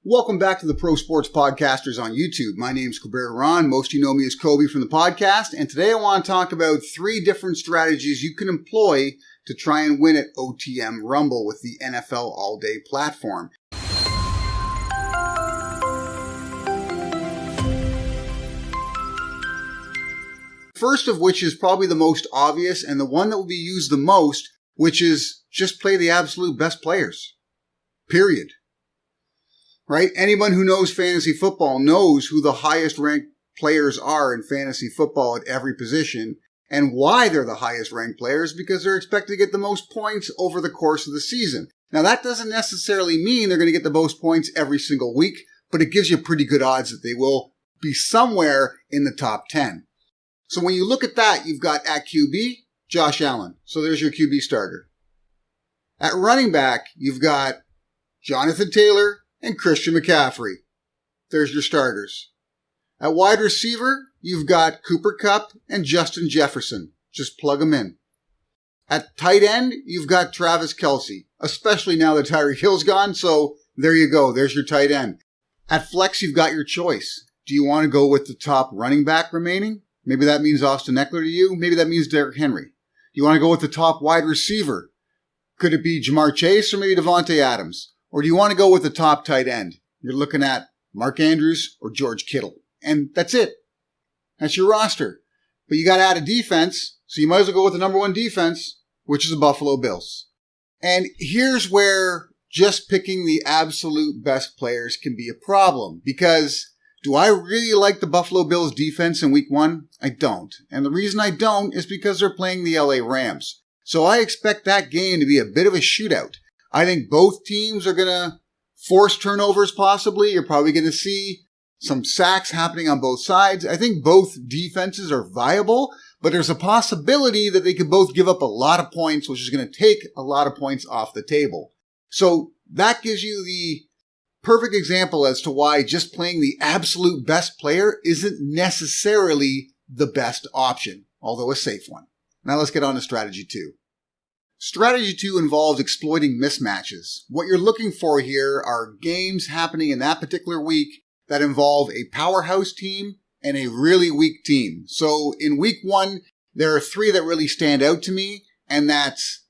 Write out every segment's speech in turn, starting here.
Welcome back to the Pro Sports Podcasters on YouTube. My name's Ron. Most of you know me as Kobe from the podcast. And today I want to talk about 3 different strategies you can employ to try and win at OTM Rumble with the NFL All Day platform. First of which is probably the most obvious and the one that will be used the most, which is just play the absolute best players. Period. Right? Anyone who knows fantasy football knows who the highest ranked players are in fantasy football at every position and why they're the highest ranked players, because they're expected to get the most points over the course of the season. Now, that doesn't necessarily mean they're going to get the most points every single week, but it gives you pretty good odds that they will be somewhere in the top 10. So when you look at that, you've got at QB, Josh Allen. So there's your QB starter. At running back, you've got Jonathan Taylor and Christian McCaffrey. There's your starters. At wide receiver, you've got Cooper Kupp and Justin Jefferson. Just plug them in. At tight end, you've got Travis Kelce, especially now that Tyreek Hill's gone, so there you go. There's your tight end. At flex, you've got your choice. Do you want to go with the top running back remaining? Maybe that means Austin Eckler to you. Maybe that means Derrick Henry. Do you want to go with the top wide receiver? Could it be Jamar Chase or maybe Devontae Adams? Or do you want to go with the top tight end? You're looking at Mark Andrews or George Kittle. And that's it. That's your roster. But you got to add a defense, so you might as well go with the number 1 defense, which is the Buffalo Bills. And here's where just picking the absolute best players can be a problem. Because do I really like the Buffalo Bills defense in week 1? I don't. And the reason I don't is because they're playing the LA Rams. So I expect that game to be a bit of a shootout. I think both teams are going to force turnovers possibly. You're probably going to see some sacks happening on both sides. I think both defenses are viable, but there's a possibility that they could both give up a lot of points, which is going to take a lot of points off the table. So that gives you the perfect example as to why just playing the absolute best player isn't necessarily the best option, although a safe one. Now let's get on to strategy 2. Strategy 2 involves exploiting mismatches. What you're looking for here are games happening in that particular week that involve a powerhouse team and a really weak team. So in week 1, there are 3 that really stand out to me, and that's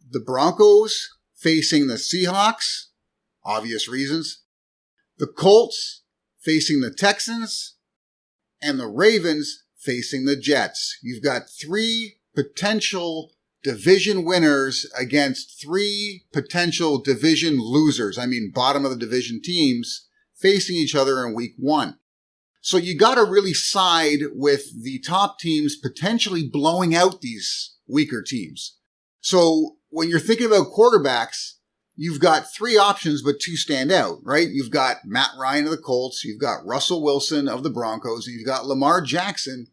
the Broncos facing the Seahawks, obvious reasons, the Colts facing the Texans, and the Ravens facing the Jets. You've got 3 potential division winners against 3 potential division losers. I mean, bottom of the division teams facing each other in week 1. So you got to really side with the top teams potentially blowing out these weaker teams. So when you're thinking about quarterbacks, you've got 3 options, but 2 stand out, right? You've got Matt Ryan of the Colts, you've got Russell Wilson of the Broncos, and you've got Lamar Jackson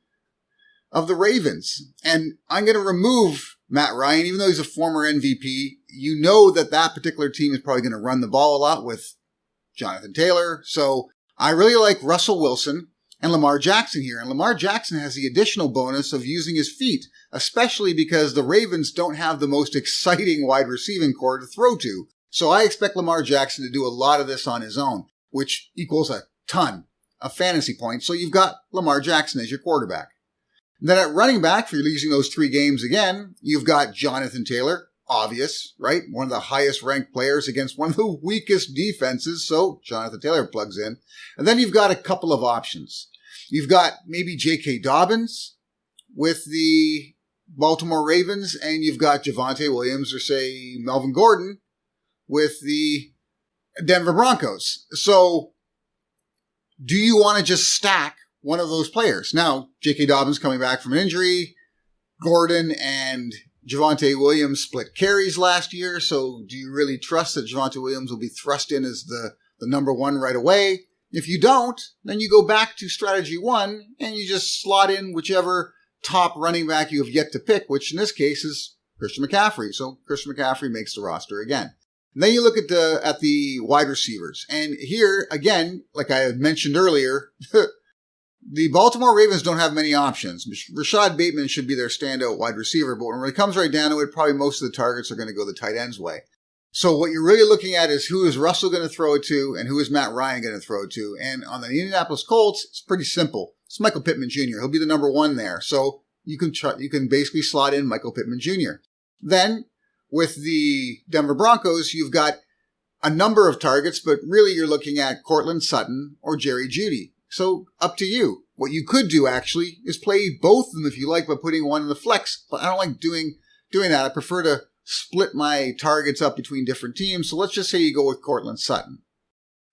of the Ravens. And I'm going to remove Matt Ryan, even though he's a former MVP. You know that particular team is probably going to run the ball a lot with Jonathan Taylor. So I really like Russell Wilson and Lamar Jackson here. And Lamar Jackson has the additional bonus of using his feet, especially because the Ravens don't have the most exciting wide receiving core to throw to. So I expect Lamar Jackson to do a lot of this on his own, which equals a ton of fantasy points. So you've got Lamar Jackson as your quarterback. Then at running back, for using those 3 games again, you've got Jonathan Taylor, obvious, right? One of the highest ranked players against one of the weakest defenses, so Jonathan Taylor plugs in. And then you've got a couple of options. You've got maybe J.K. Dobbins with the Baltimore Ravens, and you've got Javonte Williams or, say, Melvin Gordon with the Denver Broncos. So do you want to just stack one of those players? Now, J.K. Dobbins coming back from an injury, Gordon and Javonte Williams split carries last year, so do you really trust that Javonte Williams will be thrust in as the number 1 right away? If you don't, then you go back to strategy 1 and you just slot in whichever top running back you have yet to pick, which in this case is Christian McCaffrey. So Christian McCaffrey makes the roster again. And then you look at the wide receivers. And here, again, like I had mentioned earlier, the Baltimore Ravens don't have many options. Rashad Bateman should be their standout wide receiver, but when it comes right down to it, probably most of the targets are going to go the tight end's way. So what you're really looking at is who is Russell going to throw it to and who is Matt Ryan going to throw it to. And on the Indianapolis Colts, it's pretty simple. It's Michael Pittman Jr. He'll be the number one there. So you can basically slot in Michael Pittman Jr. Then with the Denver Broncos, you've got a number of targets, but really you're looking at Cortland Sutton or Jerry Jeudy. So up to you. What you could do actually is play both of them if you like by putting one in the flex, but I don't like doing that. I prefer to split my targets up between different teams. So let's just say you go with Cortland Sutton.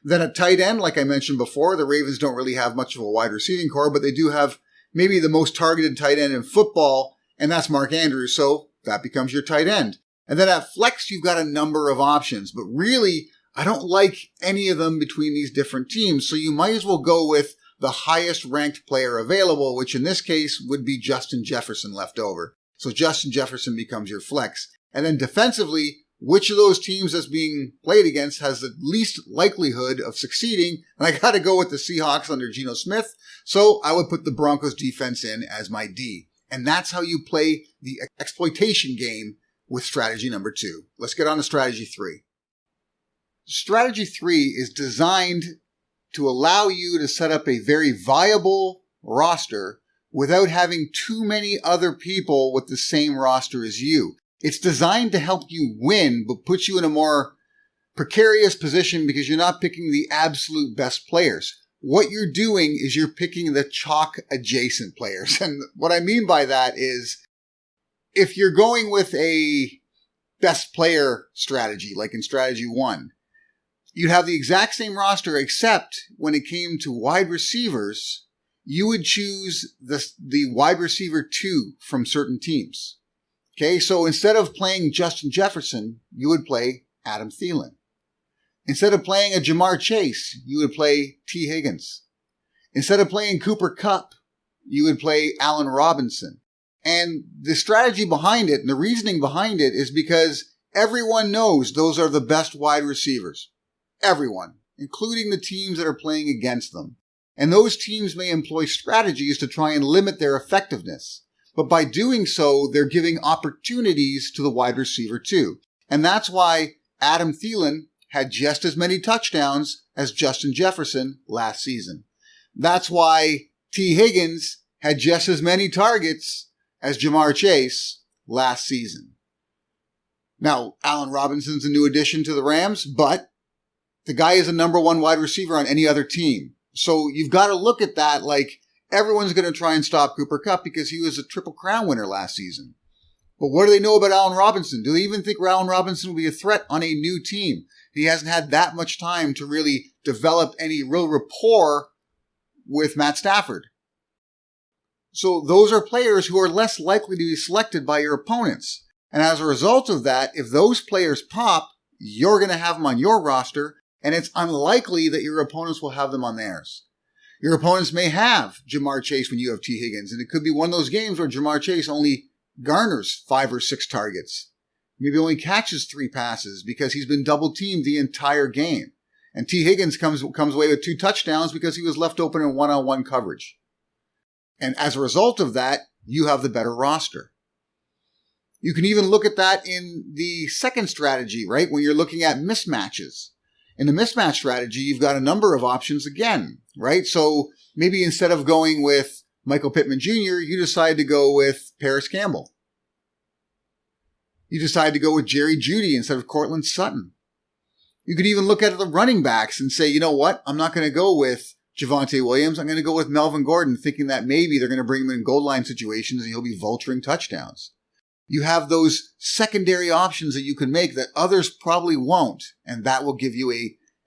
Then at tight end, like I mentioned before, the Ravens don't really have much of a wide receiving core, but they do have maybe the most targeted tight end in football, and that's Mark Andrews. So that becomes your tight end. And then at flex, you've got a number of options, but really, I don't like any of them between these different teams. So you might as well go with the highest ranked player available, which in this case would be Justin Jefferson left over. So Justin Jefferson becomes your flex. And then defensively, which of those teams that's being played against has the least likelihood of succeeding? And I got to go with the Seahawks under Geno Smith. So I would put the Broncos defense in as my D. And that's how you play the exploitation game with strategy number 2. Let's get on to strategy 3. Strategy 3 is designed to allow you to set up a very viable roster without having too many other people with the same roster as you. It's designed to help you win, but puts you in a more precarious position because you're not picking the absolute best players. What you're doing is you're picking the chalk adjacent players. And what I mean by that is if you're going with a best player strategy, like in strategy 1, you'd have the exact same roster, except when it came to wide receivers, you would choose the wide receiver 2 from certain teams. Okay, so instead of playing Justin Jefferson, you would play Adam Thielen. Instead of playing a Jamar Chase, you would play T. Higgins. Instead of playing Cooper Kupp, you would play Allen Robinson. And the strategy behind it and the reasoning behind it is because everyone knows those are the best wide receivers. Everyone, including the teams that are playing against them. And those teams may employ strategies to try and limit their effectiveness. But by doing so, they're giving opportunities to the wide receiver too. And that's why Adam Thielen had just as many touchdowns as Justin Jefferson last season. That's why T. Higgins had just as many targets as Jamar Chase last season. Now, Allen Robinson's a new addition to the Rams, but the guy is a number 1 wide receiver on any other team. So you've got to look at that like everyone's going to try and stop Cooper Kupp because he was a Triple Crown winner last season. But what do they know about Allen Robinson? Do they even think Allen Robinson will be a threat on a new team? He hasn't had that much time to really develop any real rapport with Matt Stafford. So those are players who are less likely to be selected by your opponents. And as a result of that, if those players pop, you're going to have them on your roster, and it's unlikely that your opponents will have them on theirs. Your opponents may have Jamar Chase when you have T. Higgins, and it could be one of those games where Jamar Chase only garners 5 or 6 targets. Maybe only catches 3 passes because he's been double teamed the entire game. And T. Higgins comes away with 2 touchdowns because he was left open in one-on-one coverage. And as a result of that, you have the better roster. You can even look at that in the second strategy, right? When you're looking at mismatches. In the mismatch strategy, you've got a number of options again, right? So maybe instead of going with Michael Pittman Jr., you decide to go with Paris Campbell. You decide to go with Jerry Jeudy instead of Cortland Sutton. You could even look at the running backs and say, you know what? I'm not going to go with Javonte Williams. I'm going to go with Melvin Gordon, thinking that maybe they're going to bring him in goal line situations and he'll be vulturing touchdowns. You have those secondary options that you can make that others probably won't, and that will give you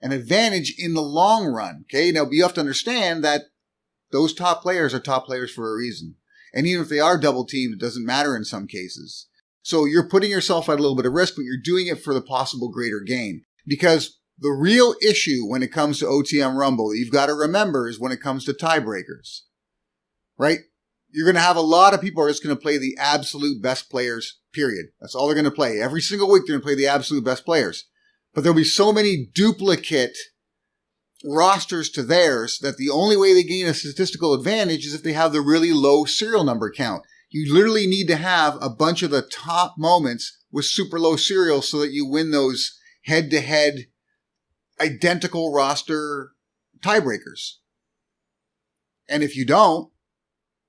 an advantage in the long run. Okay, now you have to understand that those top players are top players for a reason. And even if they are double teamed, it doesn't matter in some cases. So you're putting yourself at a little bit of risk, but you're doing it for the possible greater gain. Because the real issue when it comes to OTM Rumble, you've got to remember, is when it comes to tiebreakers. Right? You're going to have a lot of people who are just going to play the absolute best players, period. That's all they're going to play. Every single week, they're going to play the absolute best players. But there'll be so many duplicate rosters to theirs that the only way they gain a statistical advantage is if they have the really low serial number count. You literally need to have a bunch of the top moments with super low serials so that you win those head-to-head identical roster tiebreakers. And if you don't,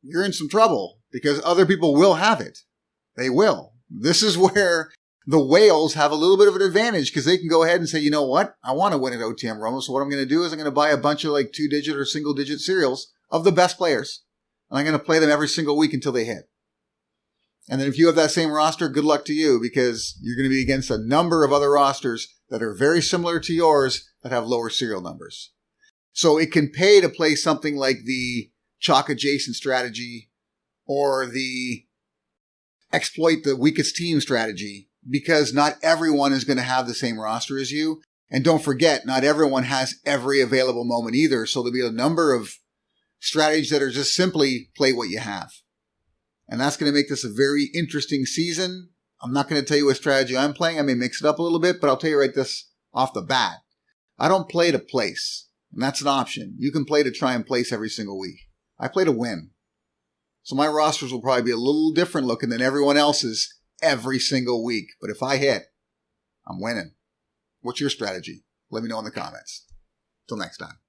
you're in some trouble because other people will have it. They will. This is where the whales have a little bit of an advantage because they can go ahead and say, you know what? I want to win at OTM Rumble. So what I'm going to do is I'm going to buy a bunch of like 2-digit or single-digit serials of the best players. And I'm going to play them every single week until they hit. And then if you have that same roster, good luck to you because you're going to be against a number of other rosters that are very similar to yours that have lower serial numbers. So it can pay to play something like the chalk adjacent strategy or the exploit the weakest team strategy because not everyone is going to have the same roster as you. And don't forget, not everyone has every available moment either. So there'll be a number of strategies that are just simply play what you have. And that's going to make this a very interesting season. I'm not going to tell you what strategy I'm playing. I may mix it up a little bit, but I'll tell you right this off the bat. I don't play to place. And that's an option. You can play to try and place every single week. I play to win. So my rosters will probably be a little different looking than everyone else's every single week. But if I hit, I'm winning. What's your strategy? Let me know in the comments. Till next time.